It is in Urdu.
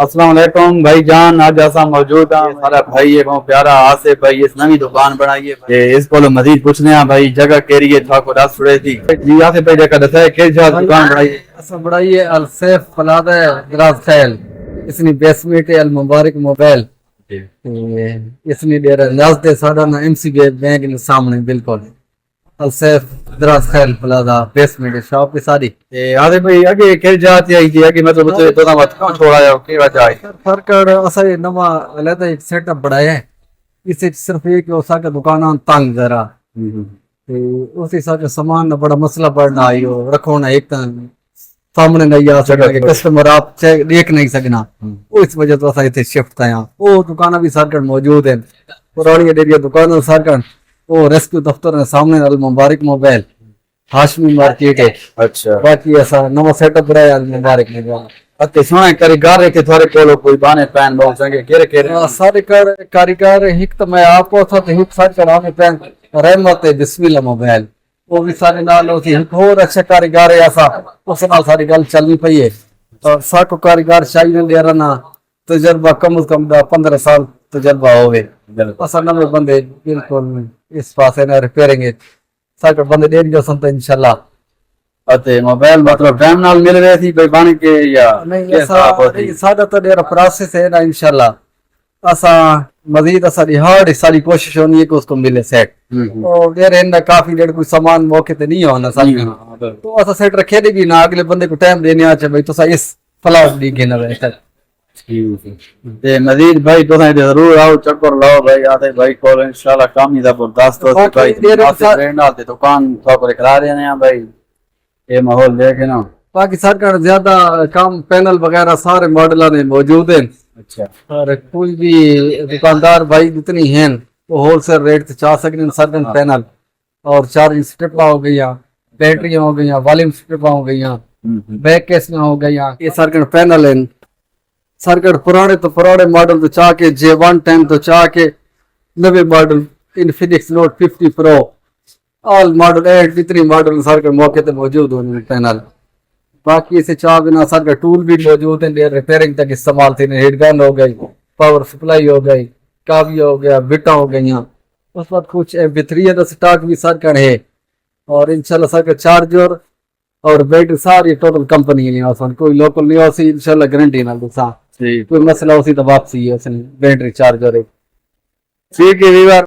السلام علیکم بھائی جان، آج ایسا موجود ہاں ہمارا بھائی ہے بہت پیارا آصف بھائی، اس نوی دکان بنائی ہے اس کو مزید پوچھنے ہیں بھائی جگہ کیری ہے تھا کو دس چھڑے تھی جی آصف بھائی جگہ دسا ہے کہ جگہ دکان بنائی ہے اسا بڑائی ہے السیف پلادہ دراز خیل اسنی بیسمنٹ المبارک موبائل اسنی دیر نزد ساڑھا نا ایم سی بینک کے سامنے بالکل السیف دراز خیل پلادہ بیسمنٹ شاپ کی ساری آصف بھائی آگے کہ جگہ تھی آئی تھی آگے مطلب اسے تو نہ کیوں چھوڑا ہے کہ وجہ ہے فرق اسا یہ نوا علیحدہ ایک سیٹ اپ بڑھایا ہے اس صرف یہ کہ اسا کے دکاناں تنگ ذرا اسی ساتھ سامان نہ بڑا مسئلہ بڑھنا آئی ہو رکھو نہ ایک سامنے نہیں آ سکتا کہ کسٹمر آپ دیکھ نہیں سکنا اس وجہ تو اسا ایتھے شفٹ آیا وہ دکاناں بھی سارکن موجود ہیں پرانی ڈیریا دکاناں سارکن وہ ریسکیو دفتر نے سامنے المبارک موبائل ہاشمی مارکیٹ ہے اچھا باقی ایسا نوا سیٹ اپ رہا ہے المبارک موبائل اتے سونے کاریگر ہے کہ تھوڑے کولو کوئی بانے پین بہت سنگے کیرے کیرے سارے کاریگر ایک تو میں آپ کو تھا تو ایک ساتھ کرانے پین رحمت بسم اللہ موبائل وہ بھی سارے نال ہوتی ایک اور اچھا کاریگر ہے ایسا اس نال ساری گل چلنی پئی ہے اور ساکو کاریگر چاہیے دے رہنا تجربہ کم از کم 15 سال تجربہ ہوئے اسا نوے بندے بالکل اس پاسے نہ ریپیئرنگ ساکو بندے دے جو سنتا انشاءاللہ اتے موبائل مطلب ٹائم نال مل رہی تھی بھائی بانے کے یا نہیں ایسا سادہ تو دیر پروسیس ہے نا انشاءاللہ اسا مزید اسا ہارڈ ساری کوشش ہونی ہے کہ اس کو ملے سیٹ اور دیر ہے کافی دیر کوئی سامان موقع تے نہیں ہونا ساری تو اسا سیٹ رکھے دی بھی نہ اگلے بندے کو ٹائم دینے آ چاہے بھائی تو اس فلاٹ دی گنا رہتا تے مزید بھائی تو ضرور آؤ چکر لاؤ بھائی آتے بھائی کو انشاءاللہ کام ہی زبردست ہو بھائی آتے برینڈ آتے دکان تو کرا رہے ہیں بھائی یہ ماحول دیکھے نا باقی سرکار زیادہ کام پینل وغیرہ سارے ماڈل نے موجود ہیں اچھا اور کوئی بھی دکاندار بھائی جتنی ہیں وہ ہول سیل ریٹ سے چاہ سکتے ہیں سرکن پینل اور چارجنگ سٹرپاں ہو گئیاں بیٹریاں ہو گئیاں والیم سٹرپاں ہو گئیاں بیک کیس میں ہو گئیاں یہ سرکن پینل ہیں سرکن پرانے تو پرانے ماڈل تو چاہ کے J110 تو چاہ کے نوے ماڈل انفینکس نوٹ 50 پرو آل ماڈل 8 جتنی ماڈل سر کے موقع تے موجود ہونے پینل باقی اسے چاہ بنا سر کا ٹول بھی موجود ہیں ریپیئرنگ تک استعمال تھی ہیڈ گن ہو گئی پاور سپلائی ہو گئی کاوی ہو گیا بٹا ہو گئیاں اس بعد کچھ MP3 کا سٹاک بھی سر کا ہے اور انشاءاللہ سر کا چارجر اور بیٹری ساری ٹوٹل کمپنی ہے آسان کوئی لوکل نہیں ہوسی انشاءاللہ گارنٹی نہ دوسا کوئی مسئلہ ہوسی تو واپسی ہے اس نے بیٹری چارجر ہے ٹھیک ہے ویور